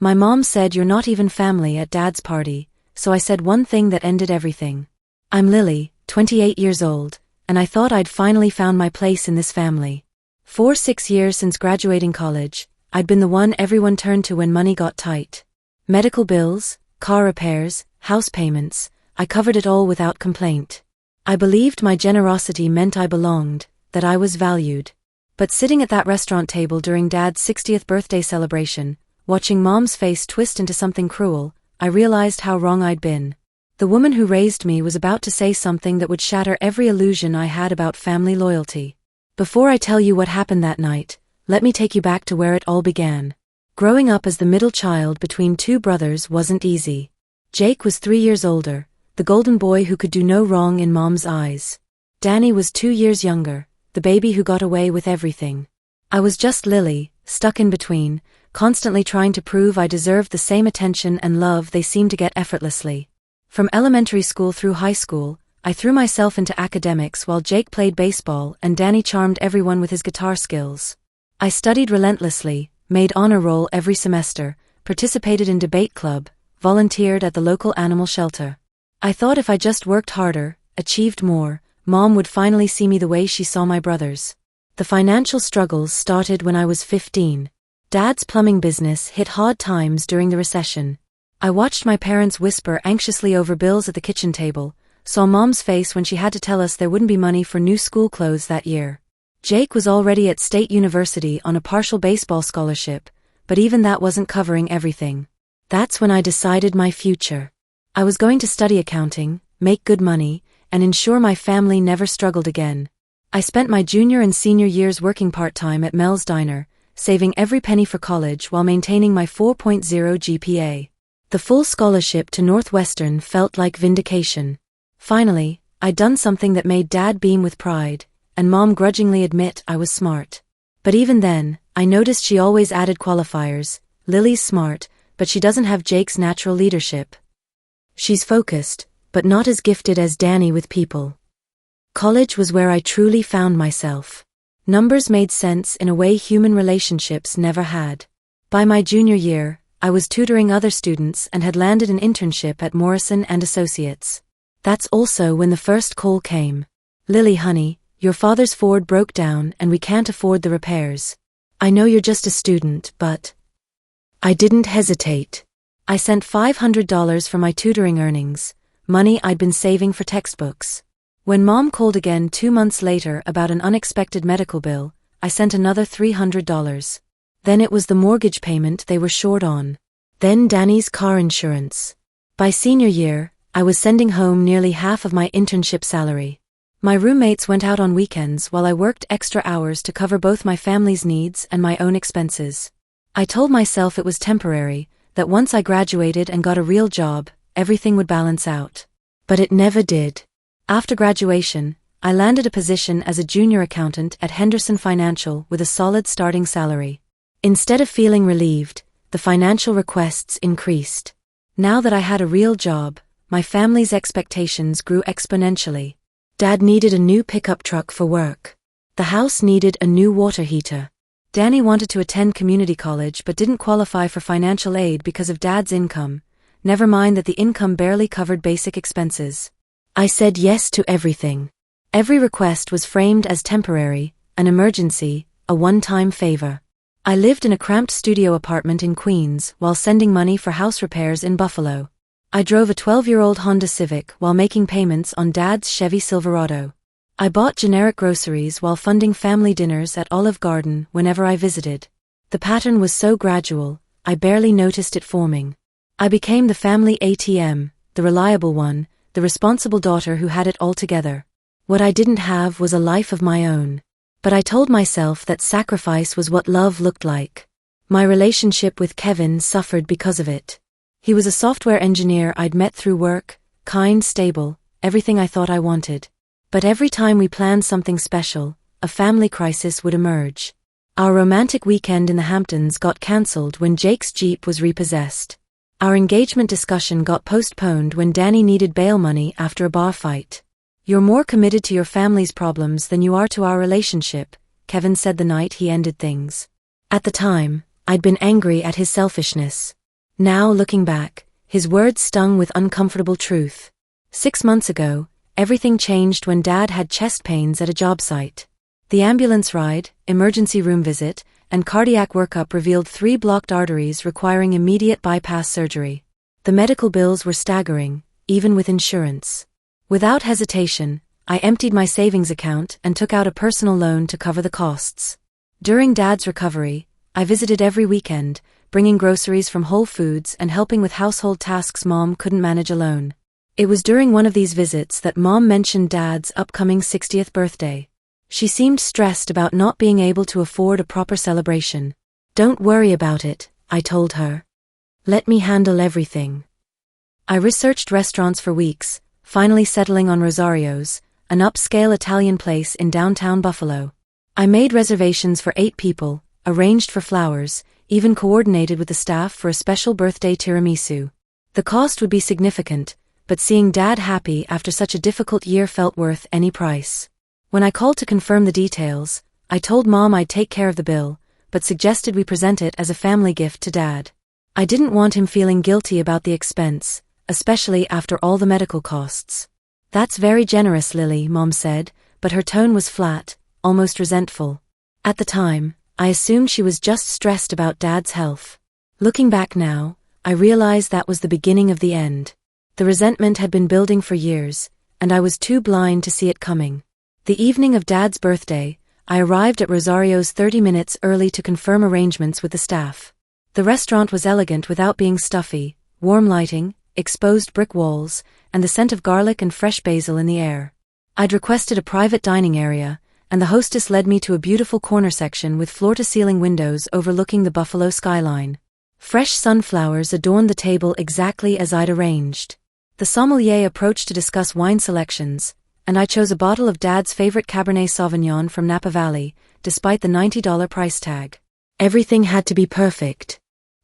My mom said you're not even family at Dad's party, so I said one thing that ended everything. I'm Lily, 28 years old, and I thought I'd finally found my place in this family. 6 years since graduating college, I'd been the one everyone turned to when money got tight. Medical bills, car repairs, house payments, I covered it all without complaint. I believed my generosity meant I belonged, that I was valued. But sitting at that restaurant table during Dad's 60th birthday celebration, watching Mom's face twist into something cruel, I realized how wrong I'd been. The woman who raised me was about to say something that would shatter every illusion I had about family loyalty. Before I tell you what happened that night, let me take you back to where it all began. Growing up as the middle child between two brothers wasn't easy. Jake was 3 years older, the golden boy who could do no wrong in Mom's eyes. Danny was 2 years younger, the baby who got away with everything. I was just Lily, stuck in between, constantly trying to prove I deserved the same attention and love they seemed to get effortlessly. From elementary school through high school, I threw myself into academics while Jake played baseball and Danny charmed everyone with his guitar skills. I studied relentlessly, made honor roll every semester, participated in debate club, volunteered at the local animal shelter. I thought if I just worked harder, achieved more, Mom would finally see me the way she saw my brothers. The financial struggles started when I was 15. Dad's plumbing business hit hard times during the recession. I watched my parents whisper anxiously over bills at the kitchen table, saw Mom's face when she had to tell us there wouldn't be money for new school clothes that year. Jake was already at State University on a partial baseball scholarship, but even that wasn't covering everything. That's when I decided my future. I was going to study accounting, make good money, and ensure my family never struggled again. I spent my junior and senior years working part-time at Mel's Diner, saving every penny for college while maintaining my 4.0 GPA. The full scholarship to Northwestern felt like vindication. Finally, I'd done something that made Dad beam with pride, and Mom grudgingly admit I was smart. But even then, I noticed she always added qualifiers. Lily's smart, but she doesn't have Jake's natural leadership. She's focused, but not as gifted as Danny with people. College was where I truly found myself. Numbers made sense in a way human relationships never had. By my junior year, I was tutoring other students and had landed an internship at Morrison & Associates. That's also when the first call came. Lily honey, your father's Ford broke down and we can't afford the repairs. I know you're just a student, but... I didn't hesitate. I sent $500 from my tutoring earnings, money I'd been saving for textbooks. When Mom called again 2 months later about an unexpected medical bill, I sent another $300. Then it was the mortgage payment they were short on. Then Danny's car insurance. By senior year, I was sending home nearly half of my internship salary. My roommates went out on weekends while I worked extra hours to cover both my family's needs and my own expenses. I told myself it was temporary, that once I graduated and got a real job, everything would balance out. But it never did. After graduation, I landed a position as a junior accountant at Henderson Financial with a solid starting salary. Instead of feeling relieved, the financial requests increased. Now that I had a real job, my family's expectations grew exponentially. Dad needed a new pickup truck for work. The house needed a new water heater. Danny wanted to attend community college but didn't qualify for financial aid because of Dad's income, never mind that the income barely covered basic expenses. I said yes to everything. Every request was framed as temporary, an emergency, a one-time favor. I lived in a cramped studio apartment in Queens while sending money for house repairs in Buffalo. I drove a 12-year-old Honda Civic while making payments on Dad's Chevy Silverado. I bought generic groceries while funding family dinners at Olive Garden whenever I visited. The pattern was so gradual, I barely noticed it forming. I became the family ATM, the reliable one, the responsible daughter who had it all together. What I didn't have was a life of my own. But I told myself that sacrifice was what love looked like. My relationship with Kevin suffered because of it. He was a software engineer I'd met through work, kind, stable, everything I thought I wanted. But every time we planned something special, a family crisis would emerge. Our romantic weekend in the Hamptons got cancelled when Jake's Jeep was repossessed. Our engagement discussion got postponed when Danny needed bail money after a bar fight. You're more committed to your family's problems than you are to our relationship, Kevin said the night he ended things. At the time, I'd been angry at his selfishness. Now, looking back, his words stung with uncomfortable truth. 6 months ago, everything changed when Dad had chest pains at a job site. The ambulance ride, emergency room visit, and cardiac workup revealed 3 blocked arteries requiring immediate bypass surgery. The medical bills were staggering, even with insurance. Without hesitation, I emptied my savings account and took out a personal loan to cover the costs. During Dad's recovery, I visited every weekend, bringing groceries from Whole Foods and helping with household tasks Mom couldn't manage alone. It was during one of these visits that Mom mentioned Dad's upcoming 60th birthday. She seemed stressed about not being able to afford a proper celebration. "Don't worry about it," I told her. "Let me handle everything." I researched restaurants for weeks, finally settling on Rosario's, an upscale Italian place in downtown Buffalo. I made reservations for 8 people, arranged for flowers, even coordinated with the staff for a special birthday tiramisu. The cost would be significant, but seeing Dad happy after such a difficult year felt worth any price. When I called to confirm the details, I told Mom I'd take care of the bill, but suggested we present it as a family gift to Dad. I didn't want him feeling guilty about the expense, especially after all the medical costs. "That's very generous, Lily," Mom said, but her tone was flat, almost resentful. At the time, I assumed she was just stressed about Dad's health. Looking back now, I realized that was the beginning of the end. The resentment had been building for years, and I was too blind to see it coming. The evening of Dad's birthday, I arrived at Rosario's 30 minutes early to confirm arrangements with the staff. The restaurant was elegant without being stuffy, warm lighting, exposed brick walls, and the scent of garlic and fresh basil in the air. I'd requested a private dining area, and the hostess led me to a beautiful corner section with floor-to-ceiling windows overlooking the Buffalo skyline. Fresh sunflowers adorned the table exactly as I'd arranged. The sommelier approached to discuss wine selections, and I chose a bottle of Dad's favorite Cabernet Sauvignon from Napa Valley, despite the $90 price tag. Everything had to be perfect.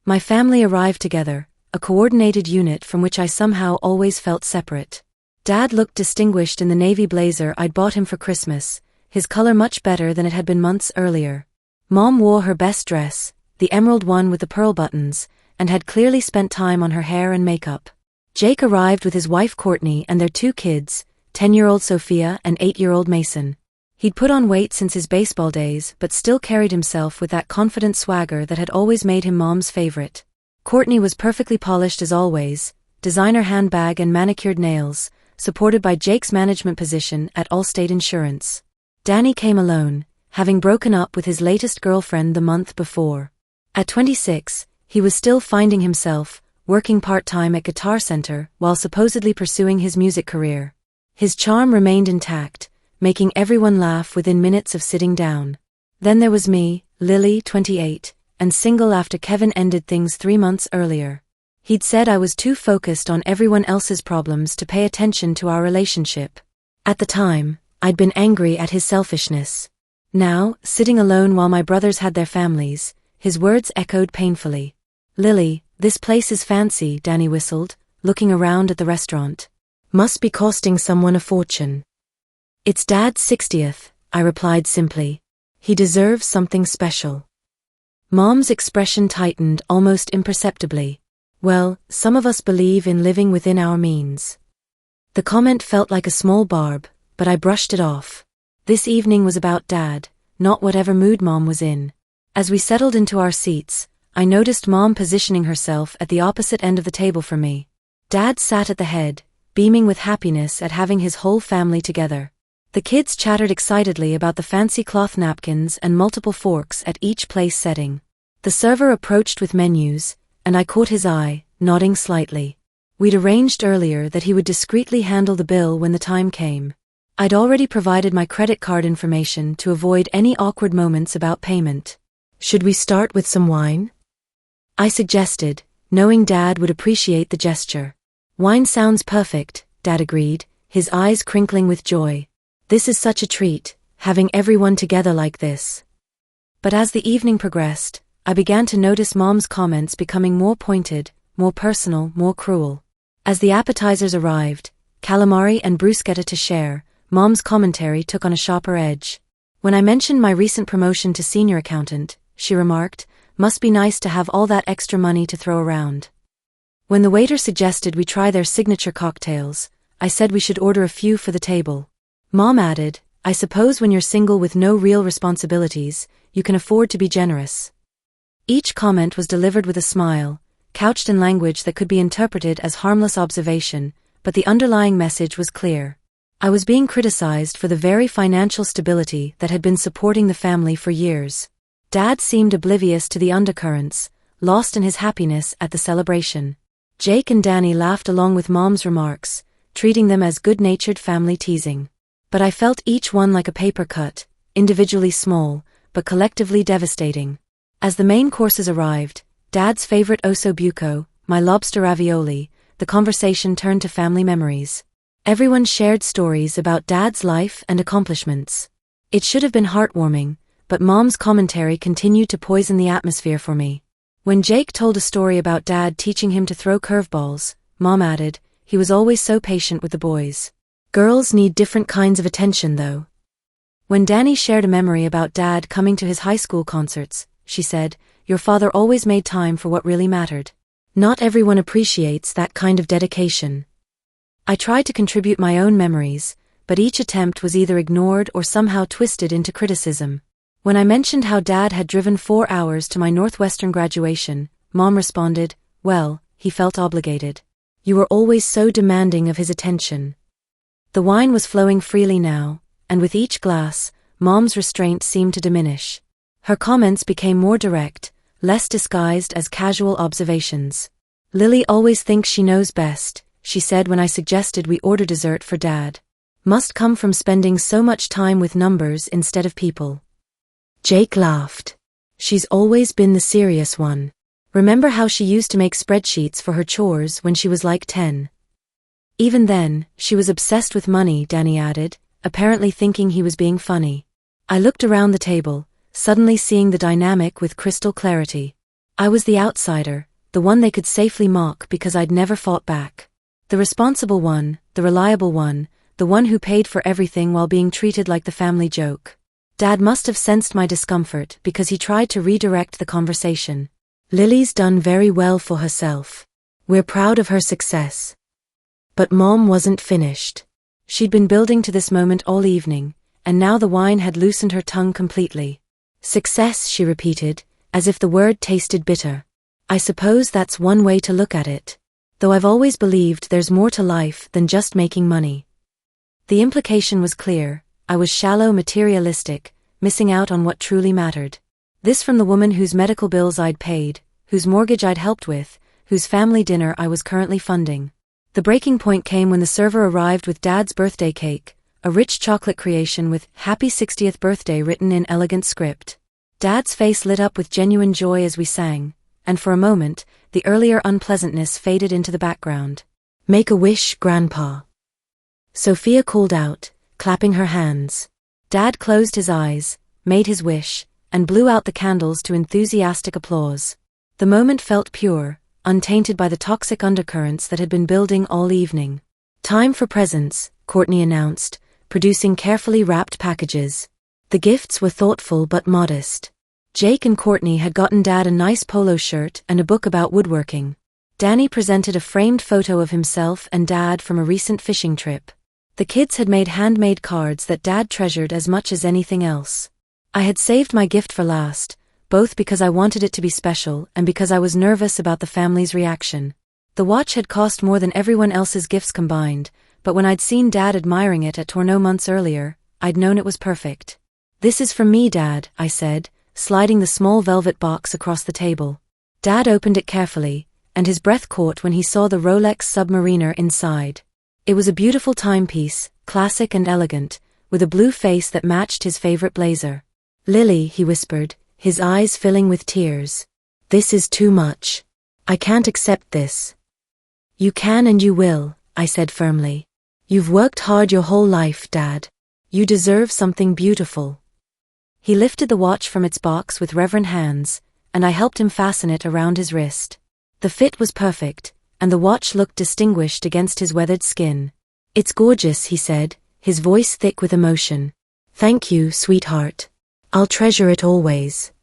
My family arrived together, a coordinated unit from which I somehow always felt separate. Dad looked distinguished in the navy blazer I'd bought him for Christmas, his color much better than it had been months earlier. Mom wore her best dress, the emerald one with the pearl buttons, and had clearly spent time on her hair and makeup. Jake arrived with his wife Courtney and their 2 kids, 10-year-old Sophia and 8-year-old Mason. He'd put on weight since his baseball days but still carried himself with that confident swagger that had always made him Mom's favorite. Courtney was perfectly polished as always, designer handbag and manicured nails, supported by Jake's management position at Allstate Insurance. Danny came alone, having broken up with his latest girlfriend the month before. At 26, he was still finding himself, working part-time at Guitar Center while supposedly pursuing his music career. His charm remained intact, making everyone laugh within minutes of sitting down. Then there was me, Lily, 28, and single after Kevin ended things 3 months earlier. He'd said I was too focused on everyone else's problems to pay attention to our relationship. At the time, I'd been angry at his selfishness. Now, sitting alone while my brothers had their families, his words echoed painfully. "Lily, this place is fancy," Danny whistled, looking around at the restaurant. "Must be costing someone a fortune." "It's Dad's 60th, I replied simply. "He deserves something special." Mom's expression tightened almost imperceptibly. "Well, some of us believe in living within our means." The comment felt like a small barb, but I brushed it off. This evening was about Dad, not whatever mood Mom was in. As we settled into our seats, I noticed Mom positioning herself at the opposite end of the table from me. Dad sat at the head, beaming with happiness at having his whole family together. The kids chattered excitedly about the fancy cloth napkins and multiple forks at each place setting. The server approached with menus, and I caught his eye, nodding slightly. We'd arranged earlier that he would discreetly handle the bill when the time came. I'd already provided my credit card information to avoid any awkward moments about payment. "Should we start with some wine?" I suggested, knowing Dad would appreciate the gesture. "Wine sounds perfect," Dad agreed, his eyes crinkling with joy. "This is such a treat, having everyone together like this." But as the evening progressed, I began to notice Mom's comments becoming more pointed, more personal, more cruel. As the appetizers arrived, calamari and bruschetta to share, Mom's commentary took on a sharper edge. When I mentioned my recent promotion to senior accountant, she remarked, "Must be nice to have all that extra money to throw around." When the waiter suggested we try their signature cocktails, I said we should order a few for the table. Mom added, I suppose when you're single with no real responsibilities, you can afford to be generous. Each comment was delivered with a smile, couched in language that could be interpreted as harmless observation, but the underlying message was clear. I was being criticized for the very financial stability that had been supporting the family for years. Dad seemed oblivious to the undercurrents, lost in his happiness at the celebration. Jake and Danny laughed along with Mom's remarks, treating them as good-natured family teasing. But I felt each one like a paper cut, individually small, but collectively devastating. As the main courses arrived, Dad's favorite osso buco, my lobster ravioli, the conversation turned to family memories. Everyone shared stories about Dad's life and accomplishments. It should have been heartwarming, but Mom's commentary continued to poison the atmosphere for me. When Jake told a story about Dad teaching him to throw curveballs, Mom added, he was always so patient with the boys. Girls need different kinds of attention though. When Danny shared a memory about Dad coming to his high school concerts, she said, your father always made time for what really mattered. Not everyone appreciates that kind of dedication. I tried to contribute my own memories, but each attempt was either ignored or somehow twisted into criticism. When I mentioned how Dad had driven 4 hours to my Northwestern graduation, Mom responded, well, he felt obligated. You were always so demanding of his attention. The wine was flowing freely now, and with each glass, Mom's restraint seemed to diminish. Her comments became more direct, less disguised as casual observations. Lily always thinks she knows best, she said when I suggested we order dessert for Dad. Must come from spending so much time with numbers instead of people. Jake laughed. She's always been the serious one. Remember how she used to make spreadsheets for her chores when she was like 10? Even then, she was obsessed with money, Danny added, apparently thinking he was being funny. I looked around the table, suddenly seeing the dynamic with crystal clarity. I was the outsider, the one they could safely mock because I'd never fought back. The responsible one, the reliable one, the one who paid for everything while being treated like the family joke. Dad must have sensed my discomfort because he tried to redirect the conversation. Lily's done very well for herself. We're proud of her success. But Mom wasn't finished. She'd been building to this moment all evening, and now the wine had loosened her tongue completely. Success, she repeated, as if the word tasted bitter. I suppose that's one way to look at it. Though I've always believed there's more to life than just making money. The implication was clear. I was shallow, materialistic, missing out on what truly mattered. This from the woman whose medical bills I'd paid, whose mortgage I'd helped with, whose family dinner I was currently funding. The breaking point came when the server arrived with Dad's birthday cake, a rich chocolate creation with "Happy 60th Birthday" written in elegant script. Dad's face lit up with genuine joy as we sang, and for a moment, the earlier unpleasantness faded into the background. Make a wish, Grandpa. Sophia called out, clapping her hands. Dad closed his eyes, made his wish, and blew out the candles to enthusiastic applause. The moment felt pure, untainted by the toxic undercurrents that had been building all evening. Time for presents, Courtney announced, producing carefully wrapped packages. The gifts were thoughtful but modest. Jake and Courtney had gotten Dad a nice polo shirt and a book about woodworking. Danny presented a framed photo of himself and Dad from a recent fishing trip. The kids had made handmade cards that Dad treasured as much as anything else. I had saved my gift for last, both because I wanted it to be special and because I was nervous about the family's reaction. The watch had cost more than everyone else's gifts combined, but when I'd seen Dad admiring it at Tourneau months earlier, I'd known it was perfect. This is from me, Dad, I said, sliding the small velvet box across the table. Dad opened it carefully, and his breath caught when he saw the Rolex Submariner inside. It was a beautiful timepiece, classic and elegant, with a blue face that matched his favorite blazer. Lily, he whispered, his eyes filling with tears. This is too much. I can't accept this. You can and you will, I said firmly. You've worked hard your whole life, Dad. You deserve something beautiful. He lifted the watch from its box with reverent hands, and I helped him fasten it around his wrist. The fit was perfect, and the watch looked distinguished against his weathered skin. It's gorgeous, he said, his voice thick with emotion. Thank you, sweetheart. I'll treasure it always.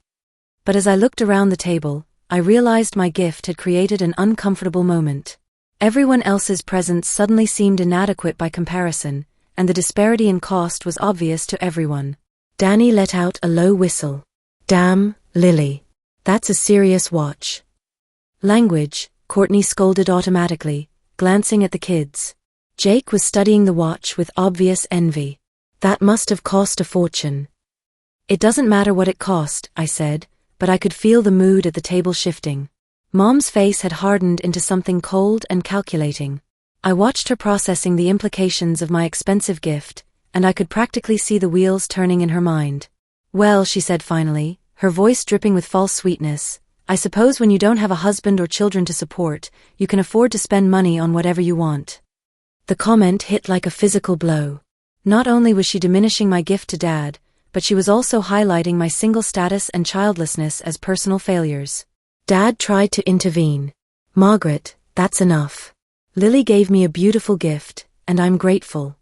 But as I looked around the table, I realized my gift had created an uncomfortable moment. Everyone else's presents suddenly seemed inadequate by comparison, and the disparity in cost was obvious to everyone. Danny let out a low whistle. Damn, Lily. That's a serious watch. Language, Courtney scolded automatically, glancing at the kids. Jake was studying the watch with obvious envy. That must have cost a fortune. It doesn't matter what it cost, I said, but I could feel the mood at the table shifting. Mom's face had hardened into something cold and calculating. I watched her processing the implications of my expensive gift, and I could practically see the wheels turning in her mind. Well, she said finally, her voice dripping with false sweetness, I suppose when you don't have a husband or children to support, you can afford to spend money on whatever you want. The comment hit like a physical blow. Not only was she diminishing my gift to Dad, but she was also highlighting my single status and childlessness as personal failures. Dad tried to intervene. Margaret, that's enough. Lily gave me a beautiful gift, and I'm grateful.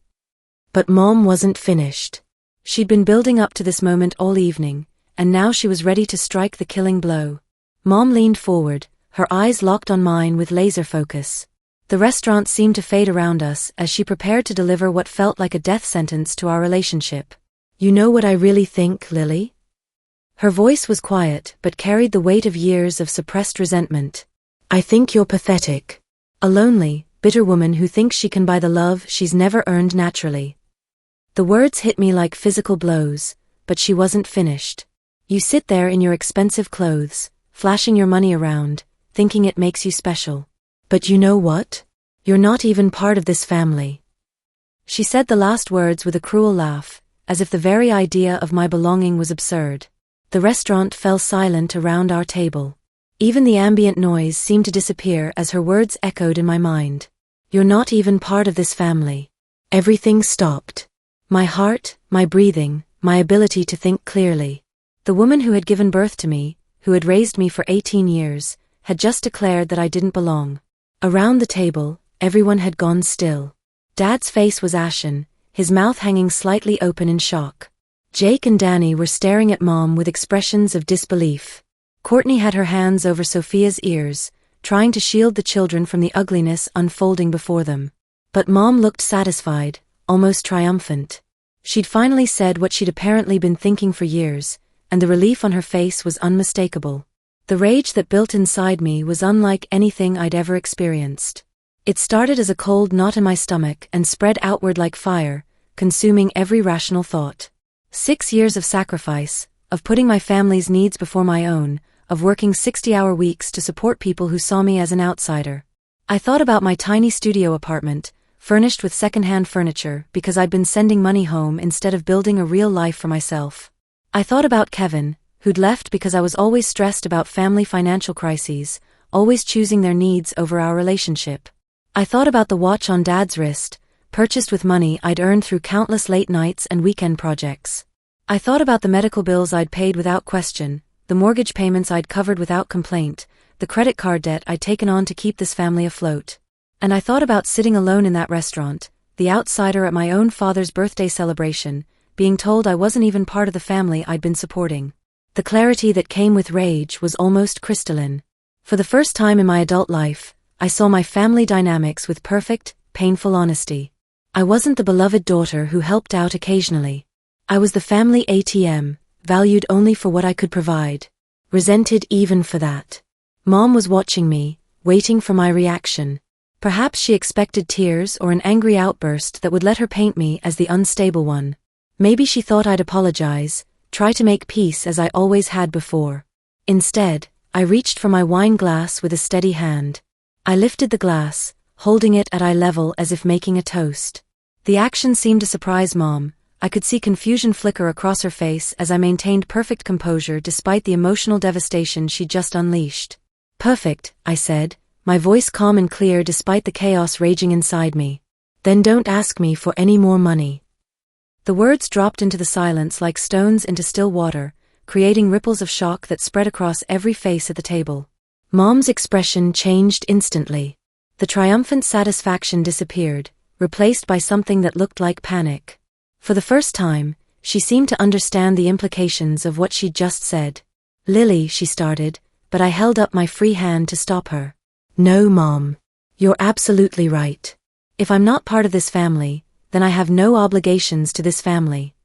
But Mom wasn't finished. She'd been building up to this moment all evening, and now she was ready to strike the killing blow. Mom leaned forward, her eyes locked on mine with laser focus. The restaurant seemed to fade around us as she prepared to deliver what felt like a death sentence to our relationship. You know what I really think, Lily? Her voice was quiet but carried the weight of years of suppressed resentment. I think you're pathetic. A lonely, bitter woman who thinks she can buy the love she's never earned naturally. The words hit me like physical blows, but she wasn't finished. You sit there in your expensive clothes, flashing your money around, thinking it makes you special. But you know what? You're not even part of this family. She said the last words with a cruel laugh, as if the very idea of my belonging was absurd. The restaurant fell silent around our table. Even the ambient noise seemed to disappear as her words echoed in my mind. You're not even part of this family. Everything stopped. My heart, my breathing, my ability to think clearly. The woman who had given birth to me, who had raised me for 18 years, had just declared that I didn't belong. Around the table, everyone had gone still. Dad's face was ashen, his mouth hanging slightly open in shock. Jake and Danny were staring at Mom with expressions of disbelief. Courtney had her hands over Sophia's ears, trying to shield the children from the ugliness unfolding before them. But Mom looked satisfied, almost triumphant. She'd finally said what she'd apparently been thinking for years, and the relief on her face was unmistakable. The rage that built inside me was unlike anything I'd ever experienced. It started as a cold knot in my stomach and spread outward like fire, consuming every rational thought. 6 years of sacrifice, of putting my family's needs before my own, of working 60-hour weeks to support people who saw me as an outsider. I thought about my tiny studio apartment, furnished with second-hand furniture because I'd been sending money home instead of building a real life for myself. I thought about Kevin, who'd left because I was always stressed about family financial crises, always choosing their needs over our relationship. I thought about the watch on Dad's wrist, purchased with money I'd earned through countless late nights and weekend projects. I thought about the medical bills I'd paid without question, the mortgage payments I'd covered without complaint, the credit card debt I'd taken on to keep this family afloat. And I thought about sitting alone in that restaurant, the outsider at my own father's birthday celebration, being told I wasn't even part of the family I'd been supporting. The clarity that came with rage was almost crystalline. For the first time in my adult life, I saw my family dynamics with perfect, painful honesty. I wasn't the beloved daughter who helped out occasionally. I was the family ATM, valued only for what I could provide. Resented even for that. Mom was watching me, waiting for my reaction. Perhaps she expected tears or an angry outburst that would let her paint me as the unstable one. Maybe she thought I'd apologize, try to make peace as I always had before. Instead, I reached for my wine glass with a steady hand. I lifted the glass, holding it at eye level as if making a toast. The action seemed to surprise Mom. I could see confusion flicker across her face as I maintained perfect composure despite the emotional devastation she'd just unleashed. Perfect, I said, my voice calm and clear despite the chaos raging inside me. Then don't ask me for any more money. The words dropped into the silence like stones into still water, creating ripples of shock that spread across every face at the table. Mom's expression changed instantly. The triumphant satisfaction disappeared, replaced by something that looked like panic. For the first time, she seemed to understand the implications of what she'd just said. Lily, she started, but I held up my free hand to stop her. No, Mom. You're absolutely right. If I'm not part of this family, then I have no obligations to this family.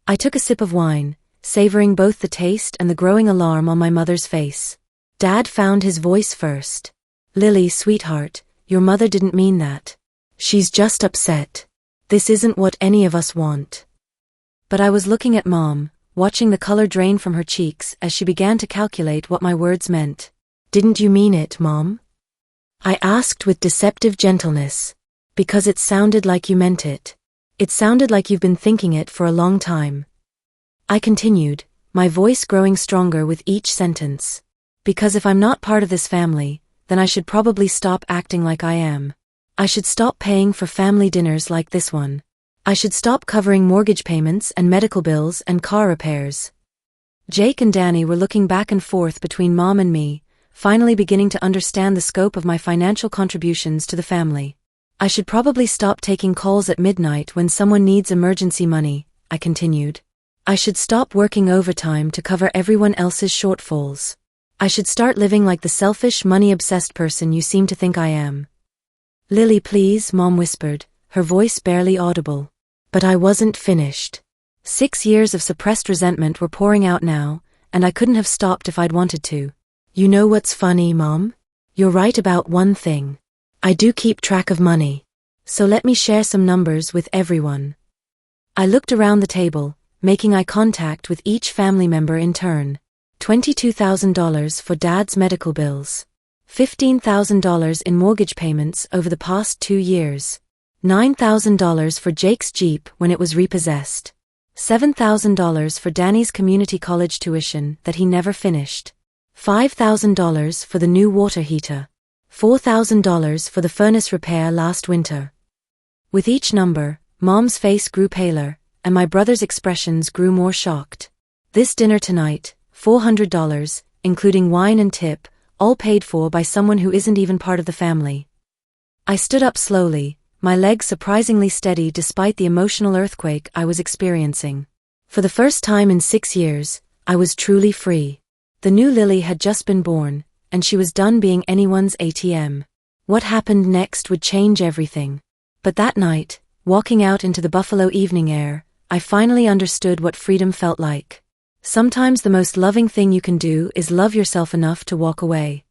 I took a sip of wine, savoring both the taste and the growing alarm on my mother's face. Dad found his voice first. Lily, sweetheart, your mother didn't mean that. She's just upset. This isn't what any of us want. But I was looking at Mom, watching the color drain from her cheeks as she began to calculate what my words meant. Didn't you mean it, Mom? I asked with deceptive gentleness. Because it sounded like you meant it. It sounded like you've been thinking it for a long time. I continued, my voice growing stronger with each sentence. Because if I'm not part of this family, then I should probably stop acting like I am. I should stop paying for family dinners like this one. I should stop covering mortgage payments and medical bills and car repairs. Jake and Danny were looking back and forth between Mom and me, finally beginning to understand the scope of my financial contributions to the family. I should probably stop taking calls at midnight when someone needs emergency money, I continued. I should stop working overtime to cover everyone else's shortfalls. I should start living like the selfish, money-obsessed person you seem to think I am. Lily, please, Mom whispered, her voice barely audible. But I wasn't finished. 6 years of suppressed resentment were pouring out now, and I couldn't have stopped if I'd wanted to. You know what's funny, Mom? You're right about one thing. I do keep track of money. So let me share some numbers with everyone. I looked around the table, making eye contact with each family member in turn. $22,000 for Dad's medical bills. $15,000 in mortgage payments over the past 2 years. $9,000 for Jake's Jeep when it was repossessed. $7,000 for Danny's community college tuition that he never finished. $5,000 for the new water heater. $4,000 for the furnace repair last winter. With each number, Mom's face grew paler, and my brother's expressions grew more shocked. This dinner tonight, $400, including wine and tip, all paid for by someone who isn't even part of the family. I stood up slowly, my legs surprisingly steady despite the emotional earthquake I was experiencing. For the first time in 6 years, I was truly free. The new Lily had just been born, and she was done being anyone's ATM. What happened next would change everything. But that night, walking out into the Buffalo evening air, I finally understood what freedom felt like. Sometimes the most loving thing you can do is love yourself enough to walk away.